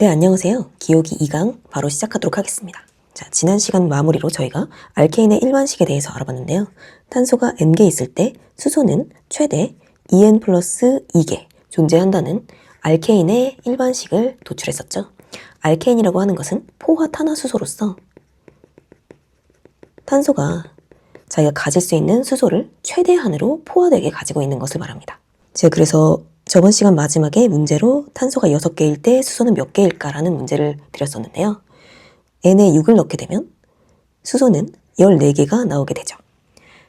네, 안녕하세요. 기호기 2강 바로 시작하도록 하겠습니다. 자, 지난 시간 마무리로 저희가 알케인의 일반식에 대해서 알아봤는데요. 탄소가 N개 있을 때 수소는 최대 2N 플러스 2개 존재한다는 알케인의 일반식을 도출했었죠. 알케인이라고 하는 것은 포화탄화수소로서 탄소가 자기가 가질 수 있는 수소를 최대한으로 포화되게 가지고 있는 것을 말합니다. 제가 그래서 저번 시간 마지막에 문제로 탄소가 6개일 때 수소는 몇 개일까라는 문제를 드렸었는데요. N에 6을 넣게 되면 수소는 14개가 나오게 되죠.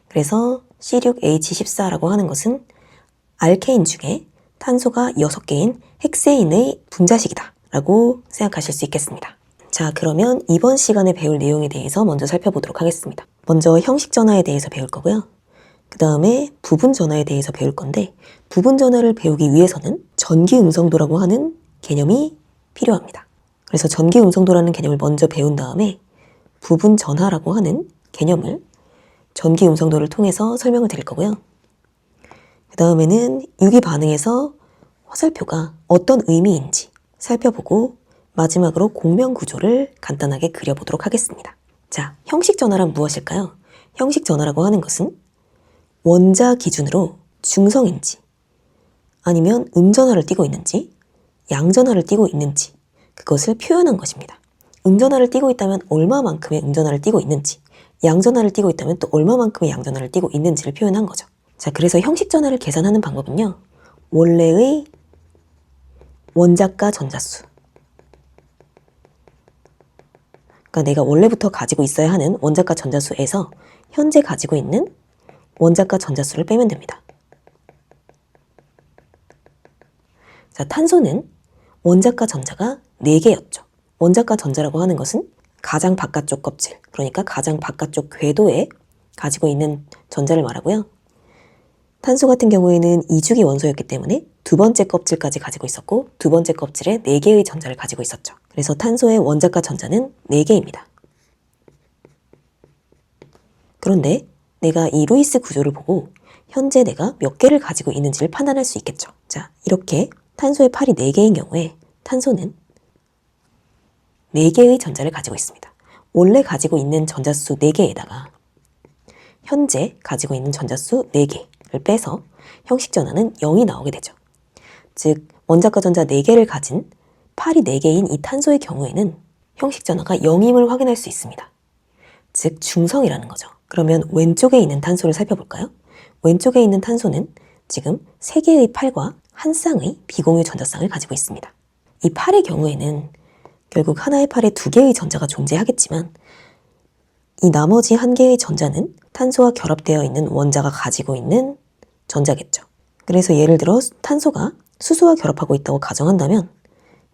그래서 C6H14라고 하는 것은 알케인 중에 탄소가 6개인 헥세인의 분자식이다 라고 생각하실 수 있겠습니다. 자, 그러면 이번 시간에 배울 내용에 대해서 먼저 살펴보도록 하겠습니다. 먼저 형식 전하에 대해서 배울 거고요. 그 다음에 부분 전하에 대해서 배울 건데, 부분 전하를 배우기 위해서는 전기 음성도라고 하는 개념이 필요합니다. 그래서 전기 음성도라는 개념을 먼저 배운 다음에 부분 전하라고 하는 개념을 전기 음성도를 통해서 설명을 드릴 거고요. 그 다음에는 유기 반응에서 화살표가 어떤 의미인지 살펴보고 마지막으로 공명 구조를 간단하게 그려보도록 하겠습니다. 자, 형식 전하란 무엇일까요? 형식 전하라고 하는 것은 원자 기준으로 중성인지 아니면 음전하를 띠고 있는지 양전하를 띠고 있는지 그것을 표현한 것입니다. 음전하를 띠고 있다면 얼마만큼의 음전하를 띠고 있는지, 양전하를 띠고 있다면 또 얼마만큼의 양전하를 띠고 있는지를 표현한 거죠. 자, 그래서 형식 전하를 계산하는 방법은요. 원래의 원자가 전자수, 그러니까 내가 원래부터 가지고 있어야 하는 원자가 전자수에서 현재 가지고 있는 원자가 전자수를 빼면 됩니다. 자, 탄소는 원자가 전자가 4개였죠. 원자가 전자라고 하는 것은 가장 바깥쪽 껍질, 그러니까 가장 바깥쪽 궤도에 가지고 있는 전자를 말하고요. 탄소 같은 경우에는 이주기 원소였기 때문에 두 번째 껍질까지 가지고 있었고 두 번째 껍질에 4개의 전자를 가지고 있었죠. 그래서 탄소의 원자가 전자는 4개입니다. 그런데 내가 이 루이스 구조를 보고 현재 내가 몇 개를 가지고 있는지를 판단할 수 있겠죠. 자, 이렇게 탄소의 팔이 4개인 경우에 탄소는 4개의 전자를 가지고 있습니다. 원래 가지고 있는 전자수 4개에다가 현재 가지고 있는 전자수 4개를 빼서 형식 전하는 0이 나오게 되죠. 즉, 원자가 전자 4개를 가진 팔이 4개인 이 탄소의 경우에는 형식 전하가 0임을 확인할 수 있습니다. 즉, 중성이라는 거죠. 그러면 왼쪽에 있는 탄소를 살펴볼까요? 왼쪽에 있는 탄소는 지금 3개의 팔과 한 쌍의 비공유 전자쌍을 가지고 있습니다. 이 팔의 경우에는 결국 하나의 팔에 2개의 전자가 존재하겠지만 이 나머지 1개의 전자는 탄소와 결합되어 있는 원자가 가지고 있는 전자겠죠. 그래서 예를 들어 탄소가 수소와 결합하고 있다고 가정한다면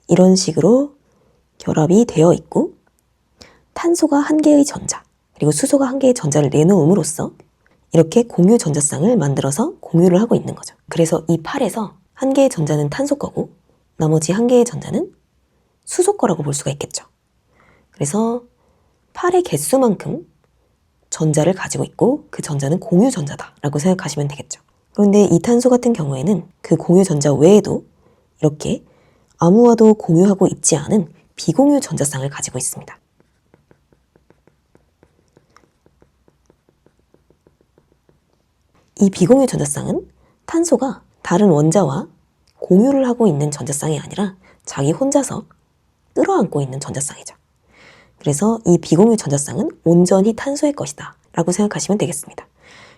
이런 식으로 결합이 되어 있고 탄소가 1개의 전자 그리고 수소가 1개의 전자를 내놓음으로써 이렇게 공유 전자쌍을 만들어서 공유를 하고 있는 거죠. 그래서 이 팔에서 1개의 전자는 탄소 거고 나머지 1개의 전자는 수소 거라고 볼 수가 있겠죠. 그래서 팔의 개수만큼 전자를 가지고 있고 그 전자는 공유 전자다라고 생각하시면 되겠죠. 그런데 이 탄소 같은 경우에는 그 공유 전자 외에도 이렇게 아무와도 공유하고 있지 않은 비공유 전자쌍을 가지고 있습니다. 이 비공유 전자쌍은 탄소가 다른 원자와 공유를 하고 있는 전자쌍이 아니라 자기 혼자서 끌어안고 있는 전자쌍이죠. 그래서 이 비공유 전자쌍은 온전히 탄소의 것이다 라고 생각하시면 되겠습니다.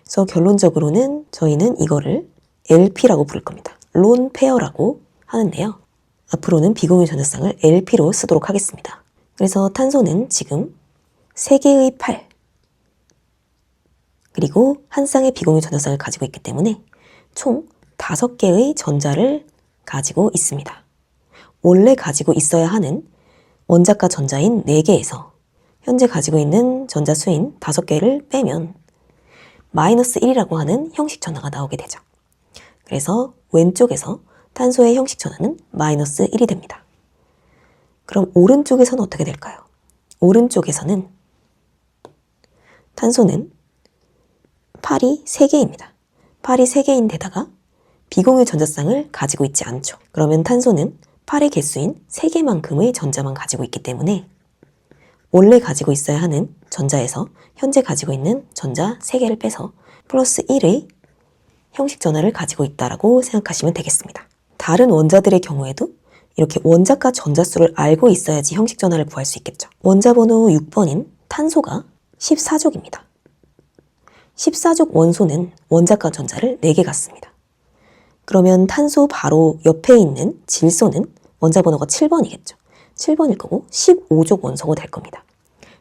그래서 결론적으로는 저희는 이거를 LP라고 부를 겁니다. 론 페어라고 하는데요. 앞으로는 비공유 전자쌍을 LP로 쓰도록 하겠습니다. 그래서 탄소는 지금 3개의 팔 그리고 한 쌍의 비공유 전자쌍을 가지고 있기 때문에 총 5개의 전자를 가지고 있습니다. 원래 가지고 있어야 하는 원자가 전자인 4개에서 현재 가지고 있는 전자 수인 5개를 빼면 마이너스 1이라고 하는 형식 전하가 나오게 되죠. 그래서 왼쪽에서 탄소의 형식 전하는 마이너스 1이 됩니다. 그럼 오른쪽에서는 어떻게 될까요? 오른쪽에서는 탄소는 팔이 3개입니다. 팔이 3개인 데다가 비공유 전자쌍을 가지고 있지 않죠. 그러면 탄소는 8의 개수인 3개만큼의 전자만 가지고 있기 때문에 원래 가지고 있어야 하는 전자에서 현재 가지고 있는 전자 3개를 빼서 플러스 1의 형식 전하를 가지고 있다라고 생각하시면 되겠습니다. 다른 원자들의 경우에도 이렇게 원자과 전자수를 알고 있어야지 형식 전하를 구할 수 있겠죠. 원자 번호 6번인 탄소가 14족입니다. 14족 원소는 원자과 전자를 4개 갖습니다. 그러면 탄소 바로 옆에 있는 질소는 원자 번호가 7번이겠죠. 7번일 거고 15족 원소가 될 겁니다.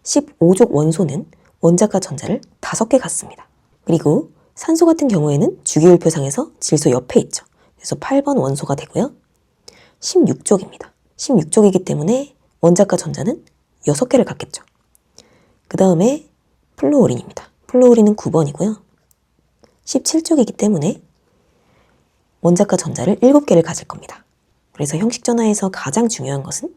15족 원소는 원자과 전자를 5개 갖습니다. 그리고 산소 같은 경우에는 주기율표상에서 질소 옆에 있죠. 그래서 8번 원소가 되고요. 16족입니다. 16족이기 때문에 원자과 전자는 6개를 갖겠죠. 그 다음에 플루오린입니다. 플루오린은 9번이고요. 17족이기 때문에 원자과 전자를 7개를 가질 겁니다. 그래서 형식 전하에서 가장 중요한 것은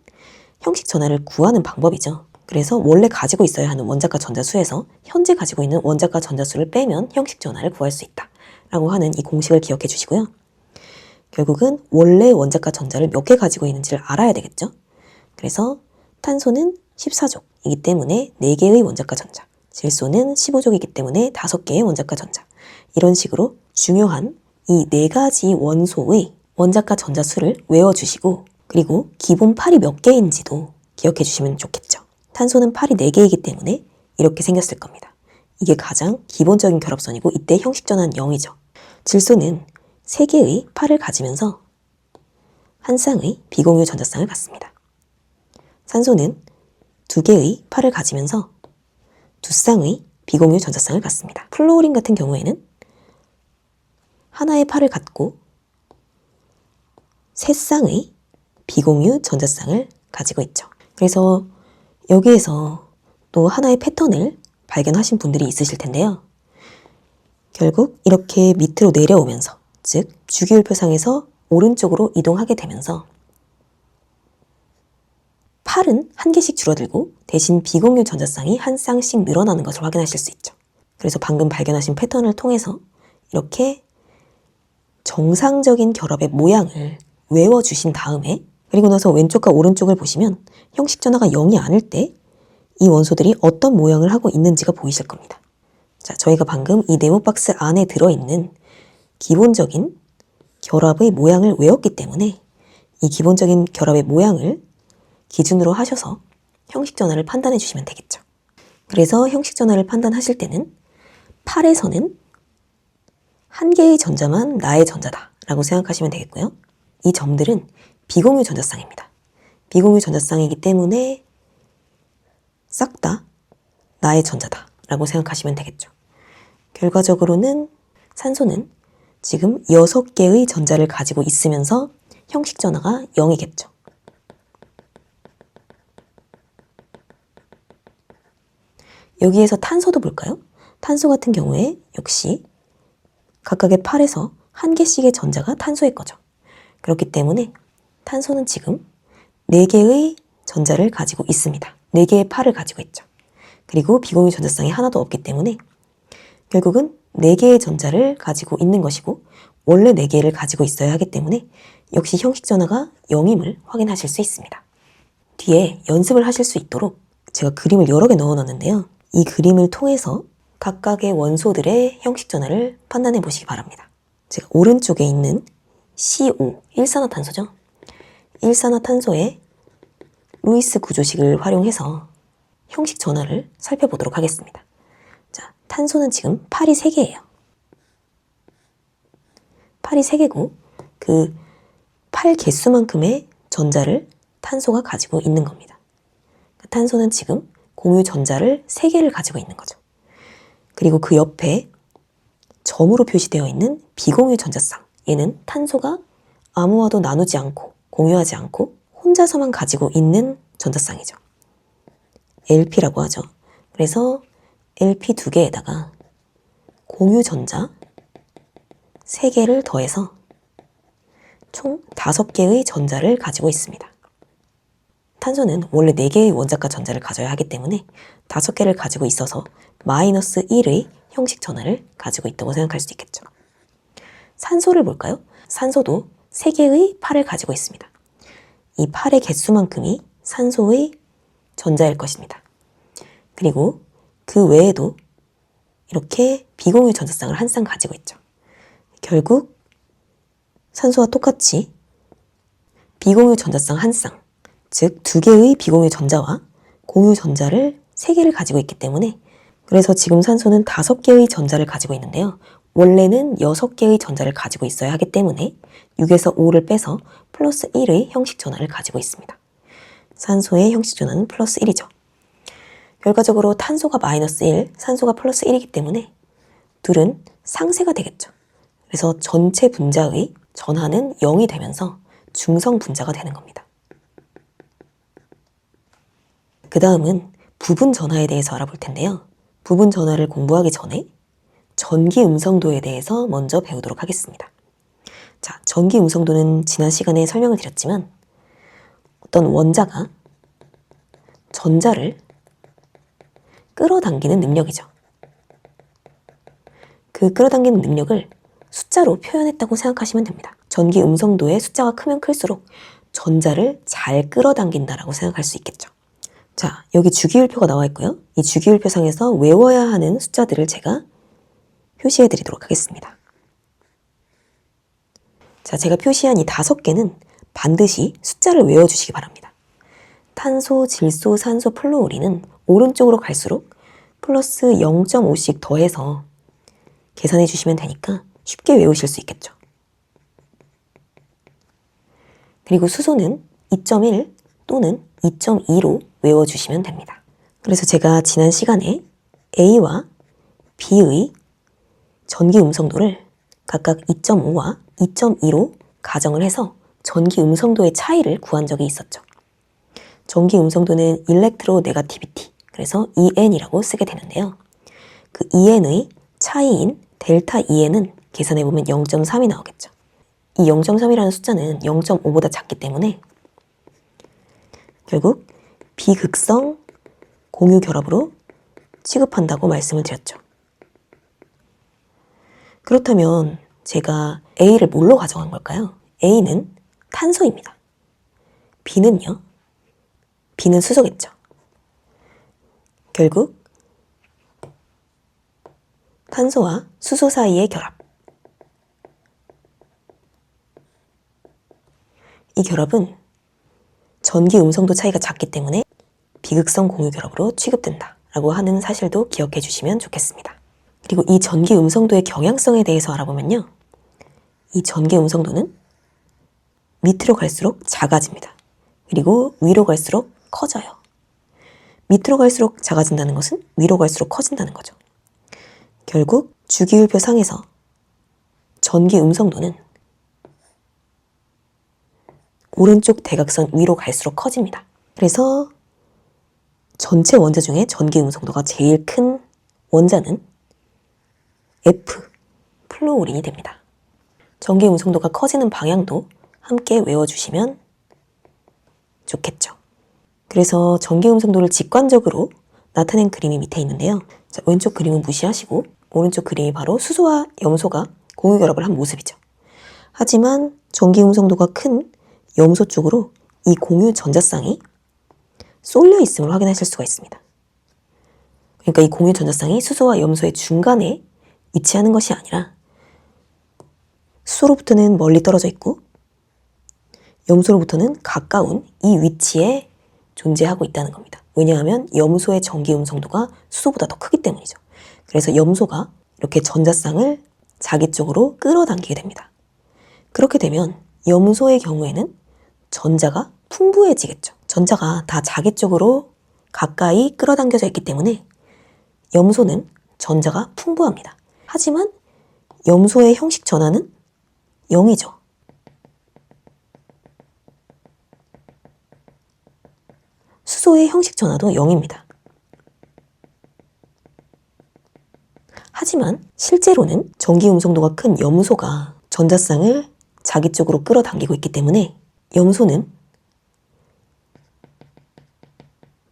형식 전하를 구하는 방법이죠. 그래서 원래 가지고 있어야 하는 원자과 전자 수에서 현재 가지고 있는 원자과 전자 수를 빼면 형식 전하를 구할 수 있다 라고 하는 이 공식을 기억해 주시고요. 결국은 원래 원자과 전자를 몇 개 가지고 있는지를 알아야 되겠죠. 그래서 탄소는 14족이기 때문에 4개의 원자과 전자, 질소는 15족이기 때문에 5개의 원자과 전자, 이런 식으로 중요한 이 4가지 원소의 원자과 전자 수를 외워주시고, 그리고 기본 팔이 몇 개인지도 기억해 주시면 좋겠죠. 탄소는 팔이 4개이기 때문에 이렇게 생겼을 겁니다. 이게 가장 기본적인 결합선이고 이때 형식 전하는 0이죠. 질소는 3개의 팔을 가지면서 한 쌍의 비공유 전자쌍을 갖습니다. 산소는 2개의 팔을 가지면서 2쌍의 비공유 전자쌍을 갖습니다. 플루오린 같은 경우에는 하나의 팔을 갖고 3쌍의 비공유 전자쌍을 가지고 있죠. 그래서 여기에서 또 하나의 패턴을 발견하신 분들이 있으실 텐데요. 결국 이렇게 밑으로 내려오면서, 즉 주기율표상에서 오른쪽으로 이동하게 되면서 팔은 한 개씩 줄어들고 대신 비공유 전자쌍이 한 쌍씩 늘어나는 것을 확인하실 수 있죠. 그래서 방금 발견하신 패턴을 통해서 이렇게 정상적인 결합의 모양을 외워주신 다음에, 그리고 나서 왼쪽과 오른쪽을 보시면 형식 전하가 0이 아닐 때 이 원소들이 어떤 모양을 하고 있는지가 보이실 겁니다. 자, 저희가 방금 이 네모 박스 안에 들어있는 기본적인 결합의 모양을 외웠기 때문에 이 기본적인 결합의 모양을 기준으로 하셔서 형식 전하를 판단해 주시면 되겠죠. 그래서 형식 전하를 판단하실 때는 팔에서는 한 개의 전자만 나의 전자다 라고 생각하시면 되겠고요. 이 점들은 비공유 전자쌍입니다. 비공유 전자쌍이기 때문에 싹 다 나의 전자다 라고 생각하시면 되겠죠. 결과적으로는 산소는 지금 6개의 전자를 가지고 있으면서 형식 전하가 0이겠죠. 여기에서 탄소도 볼까요? 탄소 같은 경우에 역시 각각의 팔에서 한 개씩의 전자가 탄소의 거죠. 그렇기 때문에 탄소는 지금 4개의 전자를 가지고 있습니다. 4개의 팔을 가지고 있죠. 그리고 비공유 전자쌍이 하나도 없기 때문에 결국은 4개의 전자를 가지고 있는 것이고 원래 4개를 가지고 있어야 하기 때문에 역시 형식 전하가 0임을 확인하실 수 있습니다. 뒤에 연습을 하실 수 있도록 제가 그림을 여러 개 넣어놨는데요. 이 그림을 통해서 각각의 원소들의 형식 전하를 판단해 보시기 바랍니다. 제가 오른쪽에 있는 CO, 일산화탄소죠. 일산화탄소의 루이스 구조식을 활용해서 형식 전하를 살펴보도록 하겠습니다. 자, 탄소는 지금 팔이 3개예요. 팔이 3개고 그 팔 개수만큼의 전자를 탄소가 가지고 있는 겁니다. 탄소는 지금 공유 전자를 3개를 가지고 있는 거죠. 그리고 그 옆에 점으로 표시되어 있는 비공유 전자쌍, 얘는 탄소가 아무와도 나누지 않고 공유하지 않고 혼자서만 가지고 있는 전자쌍이죠. LP라고 하죠. 그래서 LP 2개에다가 공유 전자 3개를 더해서 총 5개의 전자를 가지고 있습니다. 탄소는 원래 4개의 원자과 전자를 가져야 하기 때문에 5개를 가지고 있어서 마이너스 1의 형식 전하를 가지고 있다고 생각할 수 있겠죠. 산소를 볼까요? 산소도 3개의 팔을 가지고 있습니다. 이 8의 개수만큼이 산소의 전자일 것입니다. 그리고 그 외에도 이렇게 비공유 전자쌍을 한 쌍 가지고 있죠. 결국 산소와 똑같이 비공유 전자쌍 한 쌍, 즉 2개의 비공유 전자와 공유 전자를 3개를 가지고 있기 때문에, 그래서 지금 산소는 5개의 전자를 가지고 있는데요. 원래는 6개의 전자를 가지고 있어야 하기 때문에 6에서 5를 빼서 플러스 1의 형식 전하를 가지고 있습니다. 산소의 형식 전하는 플러스 1이죠. 결과적으로 탄소가 마이너스 1, 산소가 플러스 1이기 때문에 둘은 상쇄가 되겠죠. 그래서 전체 분자의 전하는 0이 되면서 중성 분자가 되는 겁니다. 그 다음은 부분 전하에 대해서 알아볼 텐데요. 부분 전하를 공부하기 전에 전기 음성도에 대해서 먼저 배우도록 하겠습니다. 자, 전기 음성도는 지난 시간에 설명을 드렸지만 어떤 원자가 전자를 끌어당기는 능력이죠. 그 끌어당기는 능력을 숫자로 표현했다고 생각하시면 됩니다. 전기 음성도의 숫자가 크면 클수록 전자를 잘 끌어당긴다라고 생각할 수 있겠죠. 자, 여기 주기율표가 나와 있고요. 이 주기율표상에서 외워야 하는 숫자들을 제가 표시해 드리도록 하겠습니다. 자, 제가 표시한 이 5개는 반드시 숫자를 외워주시기 바랍니다. 탄소, 질소, 산소, 플루오린은 오른쪽으로 갈수록 플러스 0.5씩 더해서 계산해 주시면 되니까 쉽게 외우실 수 있겠죠. 그리고 수소는 2.1 또는 2.2로 외워주시면 됩니다. 그래서 제가 지난 시간에 A와 B의 전기 음성도를 각각 2.5와 2.2로 가정을 해서 전기 음성도의 차이를 구한 적이 있었죠. 전기 음성도는 일렉트로 네가티비티, 그래서 EN이라고 쓰게 되는데요. 그 EN의 차이인 델타 EN은 계산해보면 0.3이 나오겠죠. 이 0.3이라는 숫자는 0.5보다 작기 때문에 결국 비극성 공유 결합으로 취급한다고 말씀을 드렸죠. 그렇다면 제가 A를 뭘로 가정한 걸까요? A는 탄소입니다. B는요? B는 수소겠죠. 결국 탄소와 수소 사이의 결합. 이 결합은 전기 음성도 차이가 작기 때문에 비극성 공유 결합으로 취급된다 라고 하는 사실도 기억해 주시면 좋겠습니다. 그리고 이 전기 음성도의 경향성에 대해서 알아보면요. 이 전기 음성도는 밑으로 갈수록 작아집니다. 그리고 위로 갈수록 커져요. 밑으로 갈수록 작아진다는 것은 위로 갈수록 커진다는 거죠. 결국 주기율표 상에서 전기 음성도는 오른쪽 대각선 위로 갈수록 커집니다. 그래서 전체 원자 중에 전기 음성도가 제일 큰 원자는 F, 플루오린이 됩니다. 전기 음성도가 커지는 방향도 함께 외워주시면 좋겠죠. 그래서 전기 음성도를 직관적으로 나타낸 그림이 밑에 있는데요. 자, 왼쪽 그림은 무시하시고 오른쪽 그림이 바로 수소와 염소가 공유 결합을 한 모습이죠. 하지만 전기 음성도가 큰 염소 쪽으로 이 공유 전자쌍이 쏠려 있음을 확인하실 수가 있습니다. 그러니까 이 공유 전자쌍이 수소와 염소의 중간에 위치하는 것이 아니라 수소로부터는 멀리 떨어져 있고 염소로부터는 가까운 이 위치에 존재하고 있다는 겁니다. 왜냐하면 염소의 전기 음성도가 수소보다 더 크기 때문이죠. 그래서 염소가 이렇게 전자쌍을 자기 쪽으로 끌어당기게 됩니다. 그렇게 되면 염소의 경우에는 전자가 풍부해지겠죠. 전자가 다 자기 쪽으로 가까이 끌어당겨져 있기 때문에 염소는 전자가 풍부합니다. 하지만 염소의 형식 전하는 0이죠. 수소의 형식 전하도 0입니다. 하지만 실제로는 전기 음성도가 큰 염소가 전자쌍을 자기 쪽으로 끌어당기고 있기 때문에 염소는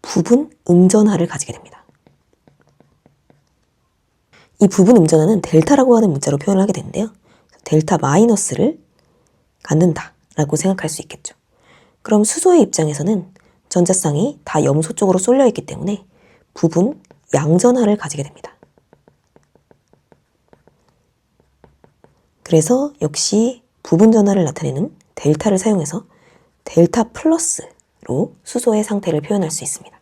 부분 음전하를 가지게 됩니다. 이 부분 음전하는 델타라고 하는 문자로 표현을 하게 되는데요. 델타 마이너스를 갖는다 라고 생각할 수 있겠죠. 그럼 수소의 입장에서는 전자쌍이 다 염소 쪽으로 쏠려 있기 때문에 부분 양전하를 가지게 됩니다. 그래서 역시 부분 전하를 나타내는 델타를 사용해서 델타 플러스로 수소의 상태를 표현할 수 있습니다.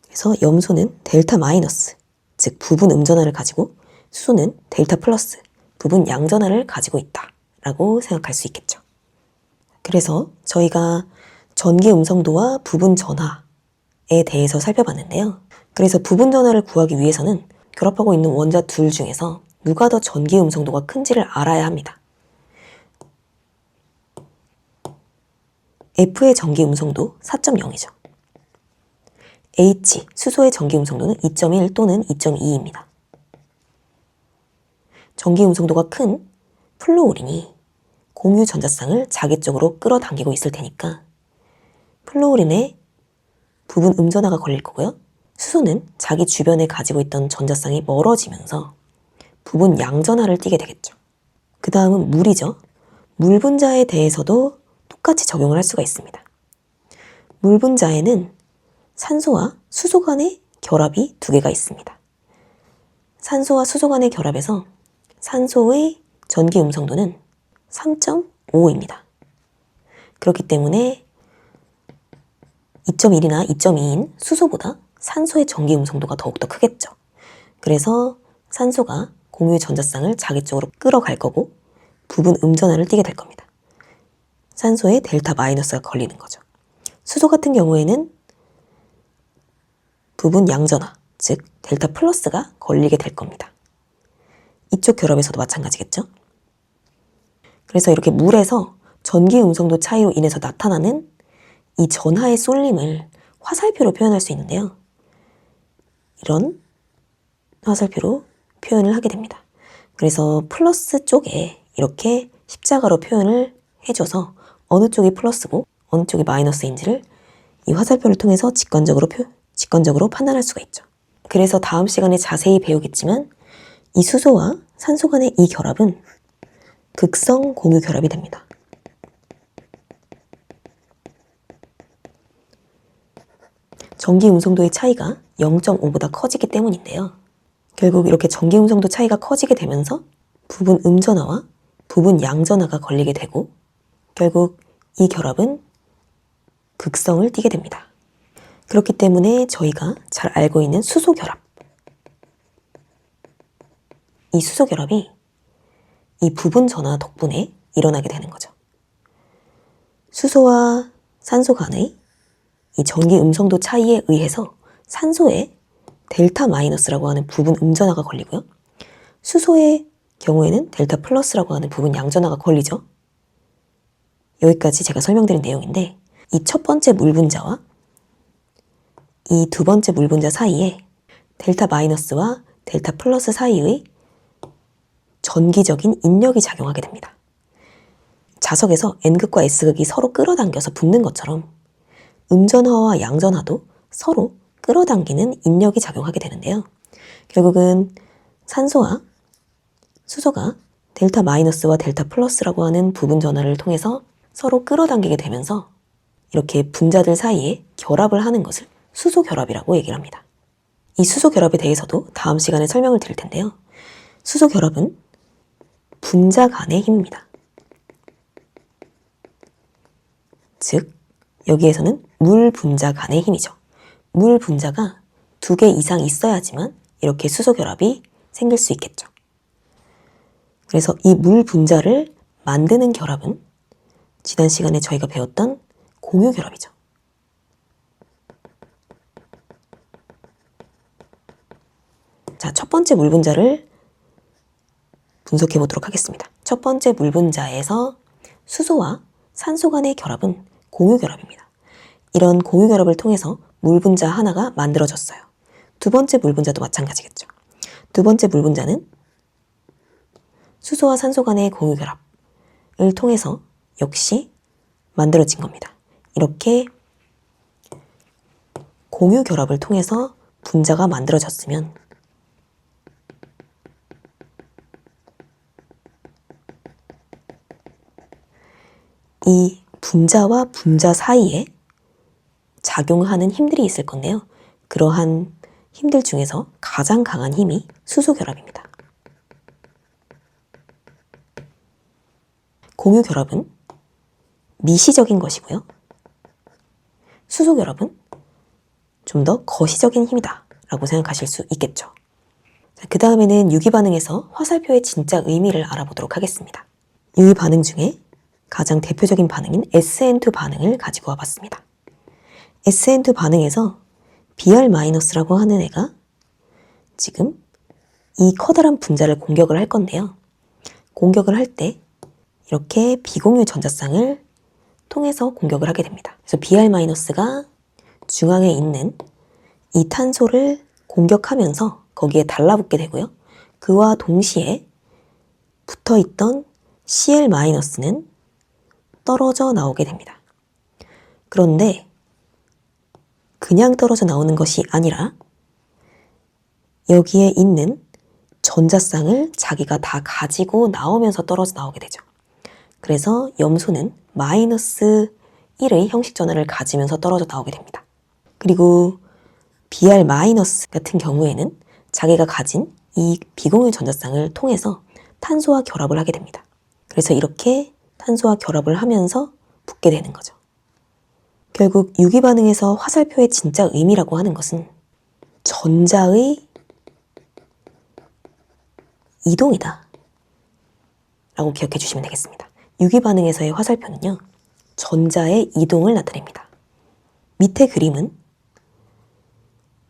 그래서 염소는 델타 마이너스, 즉 부분 음전하를 가지고 수소는 델타 플러스, 부분 양전하를 가지고 있다라고 생각할 수 있겠죠. 그래서 저희가 전기 음성도와 부분 전하에 대해서 살펴봤는데요. 그래서 부분 전하를 구하기 위해서는 결합하고 있는 원자 둘 중에서 누가 더 전기 음성도가 큰지를 알아야 합니다. F의 전기 음성도 4.0이죠. H, 수소의 전기 음성도는 2.1 또는 2.2입니다. 전기 음성도가 큰 플루오린이 공유 전자쌍을 자기 쪽으로 끌어당기고 있을 테니까 플루오린에 부분 음전하가 걸릴 거고요. 수소는 자기 주변에 가지고 있던 전자쌍이 멀어지면서 부분 양전하를 띠게 되겠죠. 그 다음은 물이죠. 물 분자에 대해서도 똑같이 적용을 할 수가 있습니다. 물 분자에는 산소와 수소 간의 결합이 두 개가 있습니다. 산소와 수소 간의 결합에서 산소의 전기 음성도는 3.5입니다. 그렇기 때문에 2.1이나 2.2인 수소보다 산소의 전기 음성도가 더욱더 크겠죠. 그래서 산소가 공유 전자쌍을 자기 쪽으로 끌어갈 거고 부분 음전하를 띠게 될 겁니다. 산소에 델타 마이너스가 걸리는 거죠. 수소 같은 경우에는 부분 양전하, 즉 델타 플러스가 걸리게 될 겁니다. 이쪽 결합에서도 마찬가지겠죠. 그래서 이렇게 물에서 전기 음성도 차이로 인해서 나타나는 이 전하의 쏠림을 화살표로 표현할 수 있는데요. 이런 화살표로 표현을 하게 됩니다. 그래서 플러스 쪽에 이렇게 십자가로 표현을 해줘서 어느 쪽이 플러스고 어느 쪽이 마이너스인지를 이 화살표를 통해서 직관적으로 판단할 수가 있죠. 그래서 다음 시간에 자세히 배우겠지만 이 수소와 산소 간의 이 결합은 극성 공유 결합이 됩니다. 전기 음성도의 차이가 0.5보다 커지기 때문인데요. 결국 이렇게 전기 음성도 차이가 커지게 되면서 부분 음전하와 부분 양전하가 걸리게 되고 결국 이 결합은 극성을 띠게 됩니다. 그렇기 때문에 저희가 잘 알고 있는 수소 결합, 이 수소 결합이 이 부분 전하 덕분에 일어나게 되는 거죠. 수소와 산소 간의 이 전기 음성도 차이에 의해서 산소에 델타 마이너스라고 하는 부분 음전하가 걸리고요. 수소의 경우에는 델타 플러스라고 하는 부분 양전하가 걸리죠. 여기까지 제가 설명드린 내용인데 이 첫 번째 물 분자와 이 두 번째 물 분자 사이에 델타 마이너스와 델타 플러스 사이의 전기적인 인력이 작용하게 됩니다. 자석에서 N극과 S극이 서로 끌어당겨서 붙는 것처럼 음전하와 양전하도 서로 끌어당기는 인력이 작용하게 되는데요. 결국은 산소와 수소가 델타 마이너스와 델타 플러스라고 하는 부분 전하를 통해서 서로 끌어당기게 되면서 이렇게 분자들 사이에 결합을 하는 것을 수소 결합이라고 얘기를 합니다. 이 수소 결합에 대해서도 다음 시간에 설명을 드릴 텐데요. 수소 결합은 분자 간의 힘입니다. 즉 여기에서는 물 분자 간의 힘이죠. 물 분자가 2개 이상 있어야지만 이렇게 수소 결합이 생길 수 있겠죠. 그래서 이 물 분자를 만드는 결합은 지난 시간에 저희가 배웠던 공유 결합이죠. 자, 첫 번째 물 분자를 분석해 보도록 하겠습니다. 첫 번째 물 분자에서 수소와 산소 간의 결합은 공유 결합입니다. 이런 공유 결합을 통해서 물 분자 하나가 만들어졌어요. 두 번째 물 분자도 마찬가지겠죠. 두 번째 물 분자는 수소와 산소 간의 공유 결합을 통해서 역시 만들어진 겁니다. 이렇게 공유 결합을 통해서 분자가 만들어졌으면 이 분자와 분자 사이에 작용하는 힘들이 있을 건데요. 그러한 힘들 중에서 가장 강한 힘이 수소 결합입니다. 공유 결합은 미시적인 것이고요. 수소 결합은 좀 더 거시적인 힘이다 라고 생각하실 수 있겠죠. 그 다음에는 유기 반응에서 화살표의 진짜 의미를 알아보도록 하겠습니다. 유기 반응 중에 가장 대표적인 반응인 SN2 반응을 가지고 와봤습니다. SN2 반응에서 Br-라고 하는 애가 지금 이 커다란 분자를 공격을 할 건데요. 공격을 할 때 이렇게 비공유 전자쌍을 통해서 공격을 하게 됩니다. 그래서 Br-가 중앙에 있는 이 탄소를 공격하면서 거기에 달라붙게 되고요. 그와 동시에 붙어있던 Cl-는 떨어져 나오게 됩니다. 그런데 그냥 떨어져 나오는 것이 아니라 여기에 있는 전자쌍을 자기가 다 가지고 나오면서 떨어져 나오게 되죠. 그래서 염소는 마이너스 1의 형식 전하를 가지면서 떨어져 나오게 됩니다. 그리고 Br- 같은 경우에는 자기가 가진 이 비공유 전자쌍을 통해서 탄소와 결합을 하게 됩니다. 그래서 이렇게 탄소와 결합을 하면서 붙게 되는 거죠. 결국 유기 반응에서 화살표의 진짜 의미라고 하는 것은 전자의 이동이다 라고 기억해 주시면 되겠습니다. 유기 반응에서의 화살표는요, 전자의 이동을 나타냅니다. 밑에 그림은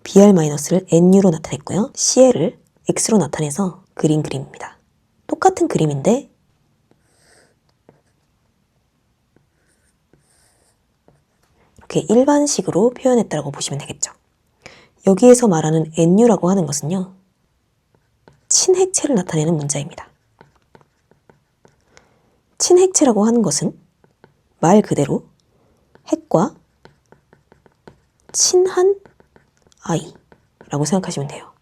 Br-를 NU로 나타냈고요. Cl을 X로 나타내서 그린 그림입니다. 똑같은 그림인데 이렇게 일반식으로 표현했다고 보시면 되겠죠. 여기에서 말하는 NU라고 하는 것은요, 친핵체를 나타내는 문자입니다. 친핵체라고 하는 것은 말 그대로 핵과 친한 아이라고 생각하시면 돼요.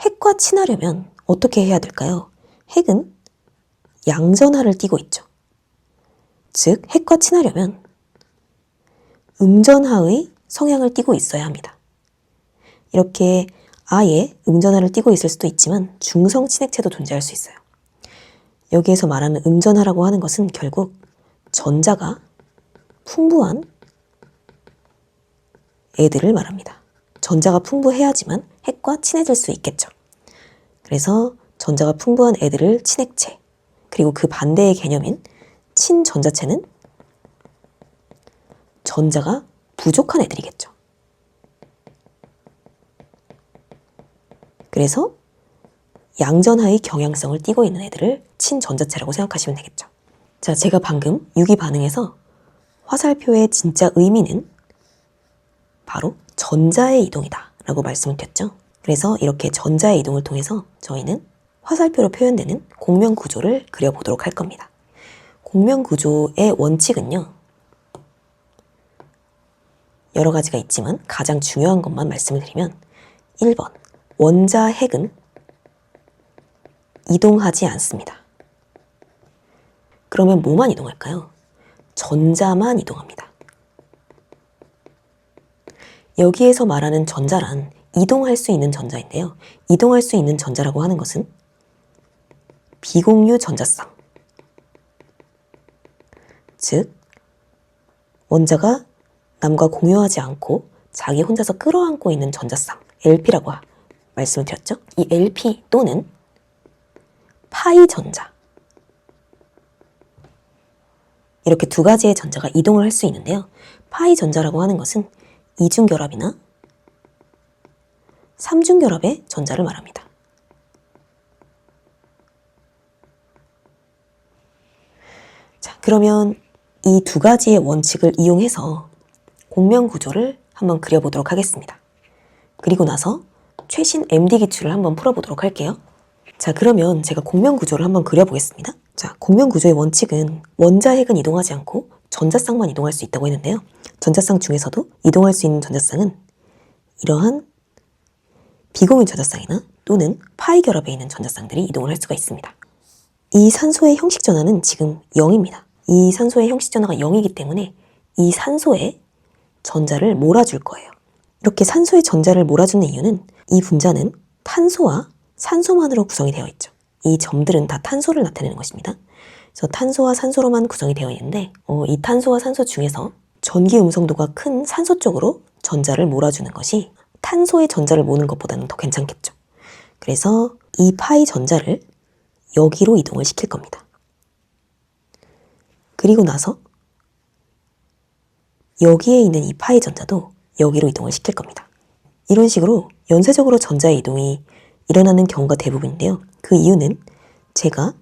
핵과 친하려면 어떻게 해야 될까요? 핵은 양전하를 띠고 있죠. 즉, 핵과 친하려면 음전하의 성향을 띠고 있어야 합니다. 이렇게 아예 음전하를 띠고 있을 수도 있지만 중성 친핵체도 존재할 수 있어요. 여기에서 말하는 음전하라고 하는 것은 결국 전자가 풍부한 애들을 말합니다. 전자가 풍부해야지만 핵과 친해질 수 있겠죠. 그래서 전자가 풍부한 애들을 친핵체, 그리고 그 반대의 개념인 친전자체는 전자가 부족한 애들이겠죠. 그래서 양전하의 경향성을 띠고 있는 애들을 친전자체라고 생각하시면 되겠죠. 자, 제가 방금 유기 반응에서 화살표의 진짜 의미는 바로 전자의 이동이다 라고 말씀을 드렸죠. 그래서 이렇게 전자의 이동을 통해서 저희는 화살표로 표현되는 공명 구조를 그려보도록 할 겁니다. 공명 구조의 원칙은요, 여러 가지가 있지만 가장 중요한 것만 말씀을 드리면 1번, 원자 핵은 이동하지 않습니다. 그러면 뭐만 이동할까요? 전자만 이동합니다. 여기에서 말하는 전자란 이동할 수 있는 전자인데요. 이동할 수 있는 전자라고 하는 것은 비공유 전자쌍, 즉 원자가 남과 공유하지 않고 자기 혼자서 끌어안고 있는 전자쌍, LP라고 말씀을 드렸죠. 이 LP 또는 파이 전자, 이렇게 두 가지의 전자가 이동을 할 수 있는데요. 파이 전자라고 하는 것은 이중결합이나 삼중결합의 전자를 말합니다. 자, 그러면 이 두 가지의 원칙을 이용해서 공명 구조를 한번 그려보도록 하겠습니다. 그리고 나서 최신 MD 기출을 한번 풀어보도록 할게요. 자, 그러면 제가 공명 구조를 한번 그려보겠습니다. 자, 공명 구조의 원칙은 원자 핵은 이동하지 않고 전자쌍만 이동할 수 있다고 했는데요. 전자쌍 중에서도 이동할 수 있는 전자쌍은 이러한 비공유 전자쌍이나 또는 파이 결합에 있는 전자쌍들이 이동을 할 수가 있습니다. 이 산소의 형식 전하는 지금 0입니다. 이 산소의 형식 전하가 0이기 때문에 이 산소에 전자를 몰아줄 거예요. 이렇게 산소의 전자를 몰아주는 이유는 이 분자는 탄소와 산소만으로 구성이 되어 있죠. 이 점들은 다 탄소를 나타내는 것입니다. 그래서 탄소와 산소로만 구성이 되어 있는데 이 탄소와 산소 중에서 전기 음성도가 큰 산소 쪽으로 전자를 몰아주는 것이 탄소의 전자를 모는 것보다는 더 괜찮겠죠. 그래서 이 파이 전자를 여기로 이동을 시킬 겁니다. 그리고 나서 여기에 있는 이 파이 전자도 여기로 이동을 시킬 겁니다. 이런 식으로 연쇄적으로 전자의 이동이 일어나는 경우가 대부분인데요. 그 이유는 제가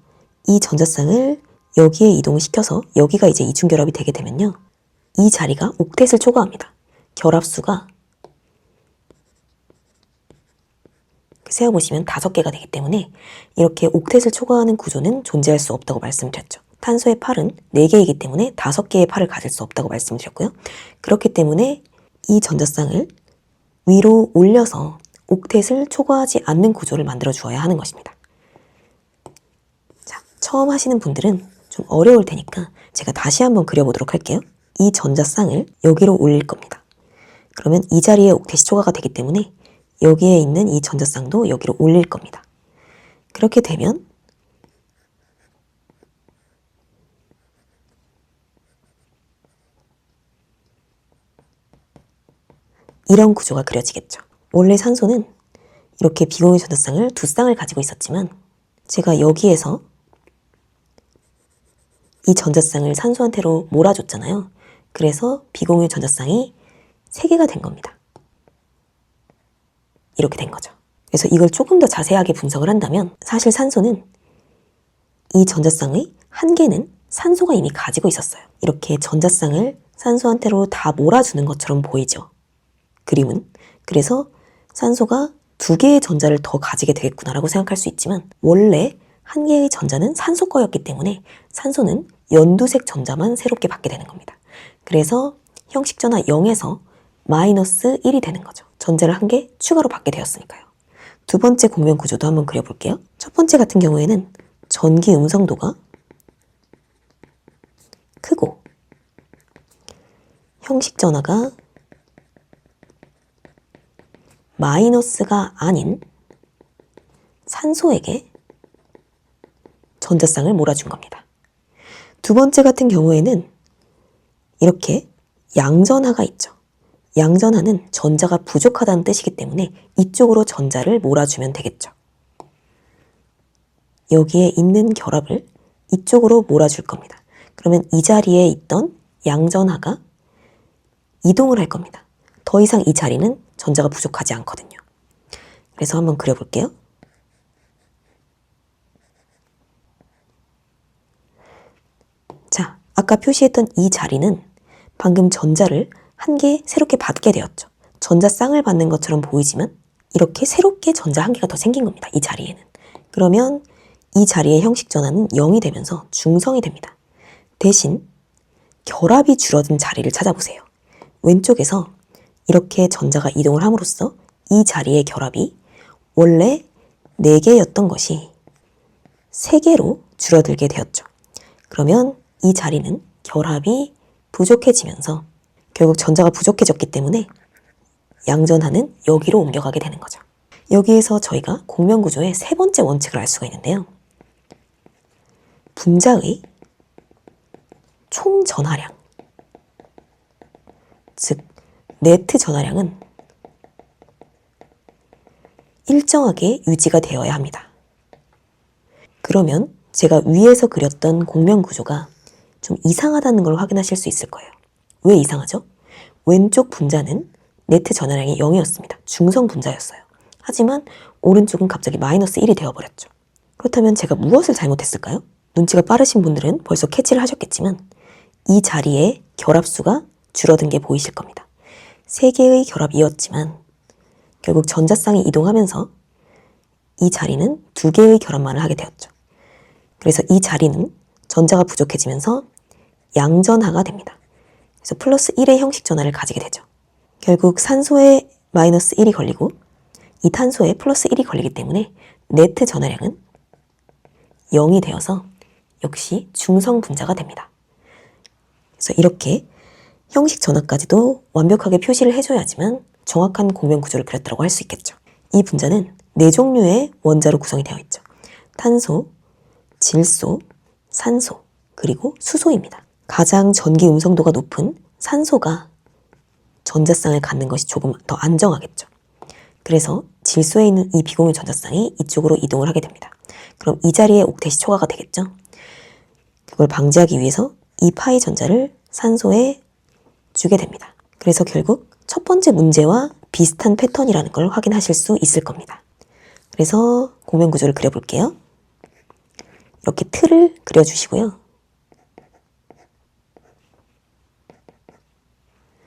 이 전자쌍을 여기에 이동시켜서 여기가 이제 이중결합이 되게 되면요. 이 자리가 옥텟을 초과합니다. 결합수가 세어보시면 5개가 되기 때문에 이렇게 옥텟을 초과하는 구조는 존재할 수 없다고 말씀드렸죠. 탄소의 팔은 4개이기 때문에 5개의 팔을 가질 수 없다고 말씀드렸고요. 그렇기 때문에 이 전자쌍을 위로 올려서 옥텟을 초과하지 않는 구조를 만들어 주어야 하는 것입니다. 자, 처음 하시는 분들은 좀 어려울 테니까 제가 다시 한번 그려보도록 할게요. 이 전자쌍을 여기로 올릴 겁니다. 그러면 이 자리에 옥텟이 초과가 되기 때문에 여기에 있는 이 전자쌍도 여기로 올릴 겁니다. 그렇게 되면 이런 구조가 그려지겠죠. 원래 산소는 이렇게 비공유 전자쌍을 2쌍을 가지고 있었지만 제가 여기에서 이 전자쌍을 산소한테로 몰아줬잖아요. 그래서 비공유 전자쌍이 3개가 된 겁니다. 이렇게 된 거죠. 그래서 이걸 조금 더 자세하게 분석을 한다면 사실 산소는 이 전자쌍의 1개는 산소가 이미 가지고 있었어요. 이렇게 전자쌍을 산소한테로 다 몰아주는 것처럼 보이죠. 그림은. 그래서 산소가 2개의 전자를 더 가지게 되겠구나라고 생각할 수 있지만 원래 1개의 전자는 산소 거였기 때문에 산소는 연두색 전자만 새롭게 받게 되는 겁니다. 그래서 형식 전하 0에서 마이너스 1이 되는 거죠. 전자를 1개 추가로 받게 되었으니까요. 두 번째 공면 구조도 한번 그려볼게요. 첫 번째 같은 경우에는 전기 음성도가 크고 형식 전하가 마이너스가 아닌 산소에게 전자쌍을 몰아준 겁니다. 두 번째 같은 경우에는 이렇게 양전하가 있죠. 양전하는 전자가 부족하다는 뜻이기 때문에 이쪽으로 전자를 몰아주면 되겠죠. 여기에 있는 결합을 이쪽으로 몰아줄 겁니다. 그러면 이 자리에 있던 양전하가 이동을 할 겁니다. 더 이상 이 자리는 전자가 부족하지 않거든요. 그래서 한번 그려볼게요. 자, 아까 표시했던 이 자리는 방금 전자를 1개 새롭게 받게 되었죠. 전자쌍을 받는 것처럼 보이지만 이렇게 새롭게 전자 1개가 더 생긴 겁니다. 이 자리에는. 그러면 이 자리의 형식 전하는 0이 되면서 중성이 됩니다. 대신 결합이 줄어든 자리를 찾아보세요. 왼쪽에서 이렇게 전자가 이동을 함으로써 이 자리의 결합이 원래 4개였던 것이 3개로 줄어들게 되었죠. 그러면 이 자리는 결합이 부족해지면서 결국 전자가 부족해졌기 때문에 양전하는 여기로 옮겨가게 되는 거죠. 여기에서 저희가 공면구조의 3번째 원칙을 알 수가 있는데요. 분자의 총 전하량, 즉 네트 전하량은 일정하게 유지가 되어야 합니다. 그러면 제가 위에서 그렸던 공면 구조가 좀 이상하다는 걸 확인하실 수 있을 거예요. 왜 이상하죠? 왼쪽 분자는 네트 전하량이 0이었습니다. 중성 분자였어요. 하지만 오른쪽은 갑자기 마이너스 1이 되어버렸죠. 그렇다면 제가 무엇을 잘못했을까요? 눈치가 빠르신 분들은 벌써 캐치를 하셨겠지만 이 자리에 결합수가 줄어든 게 보이실 겁니다. 3개의 결합이었지만 결국 전자쌍이 이동하면서 이 자리는 2개의 결합만을 하게 되었죠. 그래서 이 자리는 전자가 부족해지면서 양전하가 됩니다. 그래서 플러스 1의 형식 전하를 가지게 되죠. 결국 산소에 마이너스 1이 걸리고 이 탄소에 플러스 1이 걸리기 때문에 네트 전하량은 0이 되어서 역시 중성 분자가 됩니다. 그래서 이렇게 형식 전화까지도 완벽하게 표시를 해줘야지만 정확한 공명 구조를 그렸다고 할 수 있겠죠. 이 분자는 4종류의 원자로 구성이 되어 있죠. 탄소, 질소, 산소, 그리고 수소입니다. 가장 전기 음성도가 높은 산소가 전자쌍을 갖는 것이 조금 더 안정하겠죠. 그래서 질소에 있는 이 비공유 전자쌍이 이쪽으로 이동을 하게 됩니다. 그럼 이 자리에 옥텟이 초과가 되겠죠. 그걸 방지하기 위해서 이 파이 전자를 산소에 주게 됩니다. 그래서 결국 첫 번째 문제와 비슷한 패턴이라는 걸 확인하실 수 있을 겁니다. 그래서 공명 구조를 그려볼게요. 이렇게 틀을 그려주시고요.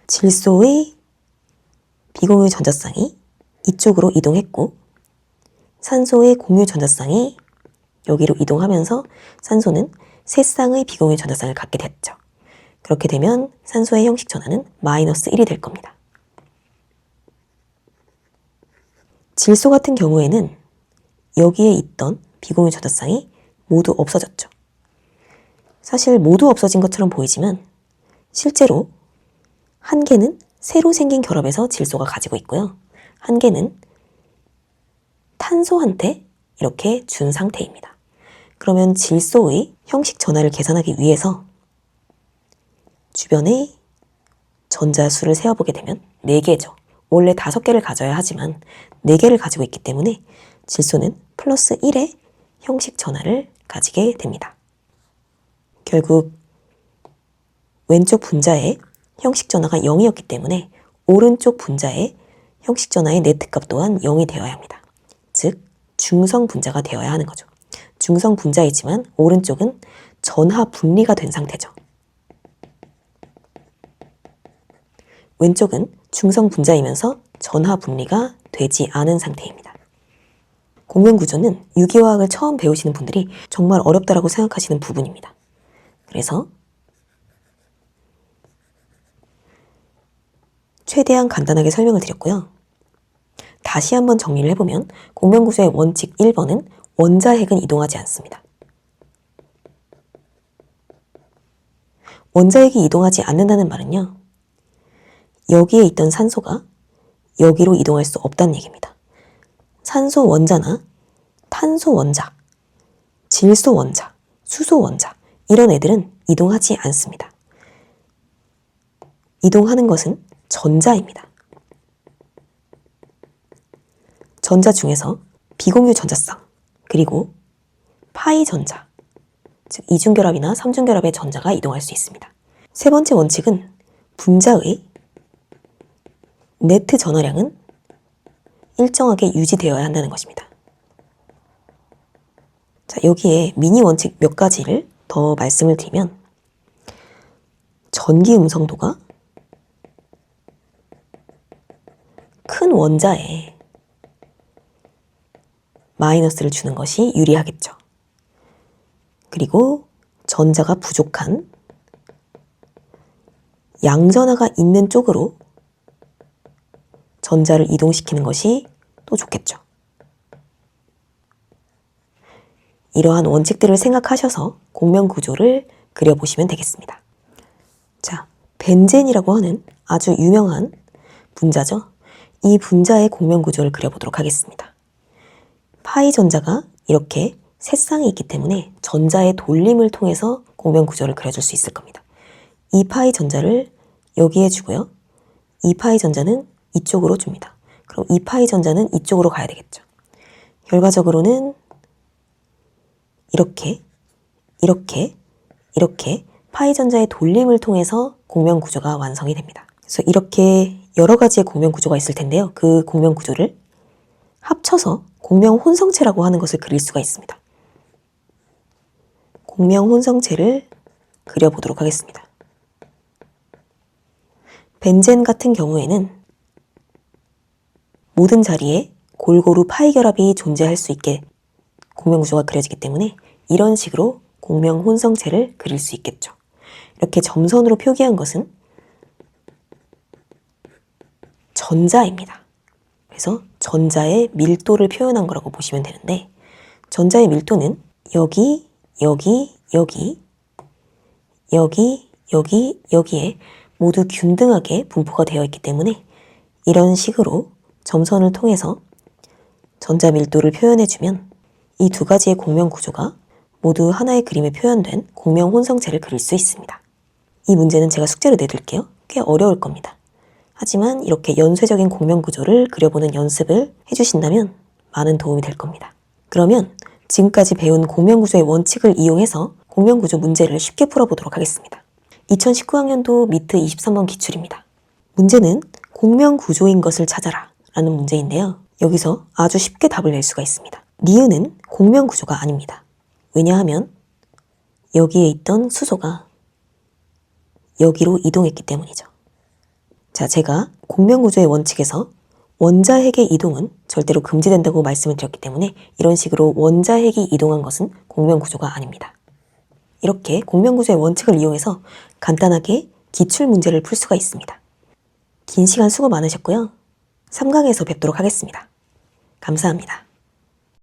질소의 비공유 전자쌍이 이쪽으로 이동했고 산소의 공유 전자쌍이 여기로 이동하면서 산소는 세 쌍의 비공유 전자쌍을 갖게 됐죠. 그렇게 되면 산소의 형식 전하는 -1이 될 겁니다. 질소 같은 경우에는 여기에 있던 비공유 전자쌍이 모두 없어졌죠. 사실 모두 없어진 것처럼 보이지만 실제로 한 개는 새로 생긴 결합에서 질소가 가지고 있고요. 한 개는 탄소한테 이렇게 준 상태입니다. 그러면 질소의 형식 전하를 계산하기 위해서 주변의 전자수를 세어보게 되면 4개죠. 원래 5개를 가져야 하지만 4개를 가지고 있기 때문에 질소는 +1의 형식 전하를 가지게 됩니다. 결국 왼쪽 분자의 형식 전하가 0이었기 때문에 오른쪽 분자의 형식 전하의 네트값 또한 0이 되어야 합니다. 즉 중성 분자가 되어야 하는 거죠. 중성 분자이지만 오른쪽은 전하 분리가 된 상태죠. 왼쪽은 중성 분자이면서 전하 분리가 되지 않은 상태입니다. 공명 구조는 유기화학을 처음 배우시는 분들이 정말 어렵다라고 생각하시는 부분입니다. 그래서 최대한 간단하게 설명을 드렸고요. 다시 한번 정리를 해보면 공명 구조의 원칙 1번은 원자핵은 이동하지 않습니다. 원자핵이 이동하지 않는다는 말은요. 여기에 있던 산소가 여기로 이동할 수 없다는 얘기입니다. 산소 원자나 탄소 원자, 질소 원자, 수소 원자 이런 애들은 이동하지 않습니다. 이동하는 것은 전자입니다. 전자 중에서 비공유 전자쌍 그리고 파이 전자, 즉 이중결합이나 삼중결합의 전자가 이동할 수 있습니다. 세 번째 원칙은 분자의 네트 전하량은 일정하게 유지되어야 한다는 것입니다. 자, 여기에 미니 원칙 몇 가지를 더 말씀을 드리면 전기 음성도가 큰 원자에 마이너스를 주는 것이 유리하겠죠. 그리고 전자가 부족한 양전하가 있는 쪽으로 전자를 이동시키는 것이 또 좋겠죠. 이러한 원칙들을 생각하셔서 공명 구조를 그려보시면 되겠습니다. 자, 벤젠이라고 하는 아주 유명한 분자죠. 이 분자의 공명 구조를 그려보도록 하겠습니다. 파이 전자가 이렇게 세 쌍이 있기 때문에 전자의 돌림을 통해서 공명 구조를 그려줄 수 있을 겁니다. 이 파이 전자를 여기에 주고요. 이 파이 전자는 이쪽으로 줍니다. 그럼 이 파이 전자는 이쪽으로 가야 되겠죠. 결과적으로는 이렇게 파이 전자의 돌림을 통해서 공명 구조가 완성이 됩니다. 그래서 이렇게 여러 가지의 공명 구조가 있을 텐데요. 그 공명 구조를 합쳐서 공명 혼성체라고 하는 것을 그릴 수가 있습니다. 공명 혼성체를 그려보도록 하겠습니다. 벤젠 같은 경우에는 모든 자리에 골고루 파이 결합이 존재할 수 있게 공명 구조가 그려지기 때문에 이런 식으로 공명 혼성체를 그릴 수 있겠죠. 이렇게 점선으로 표기한 것은 전자입니다. 그래서 전자의 밀도를 표현한 거라고 보시면 되는데 전자의 밀도는 여기, 여기, 여기, 여기, 여기에 모두 균등하게 분포가 되어 있기 때문에 이런 식으로 점선을 통해서 전자 밀도를 표현해주면 이 두 가지의 공명 구조가 모두 하나의 그림에 표현된 공명 혼성체를 그릴 수 있습니다. 이 문제는 제가 숙제로 내둘게요. 꽤 어려울 겁니다. 하지만 이렇게 연쇄적인 공명 구조를 그려보는 연습을 해주신다면 많은 도움이 될 겁니다. 그러면 지금까지 배운 공명 구조의 원칙을 이용해서 공명 구조 문제를 쉽게 풀어보도록 하겠습니다. 2019학년도 미트 23번 기출입니다. 문제는 공명 구조인 것을 찾아라 라는 문제인데요. 여기서 아주 쉽게 답을 낼 수가 있습니다. 니은은 공명 구조가 아닙니다. 왜냐하면 여기에 있던 수소가 여기로 이동했기 때문이죠. 자, 제가 공명 구조의 원칙에서 원자핵의 이동은 절대로 금지된다고 말씀을 드렸기 때문에 이런 식으로 원자핵이 이동한 것은 공명 구조가 아닙니다. 이렇게 공명 구조의 원칙을 이용해서 간단하게 기출 문제를 풀 수가 있습니다. 긴 시간 수고 많으셨고요. 3강에서 뵙도록 하겠습니다. 감사합니다.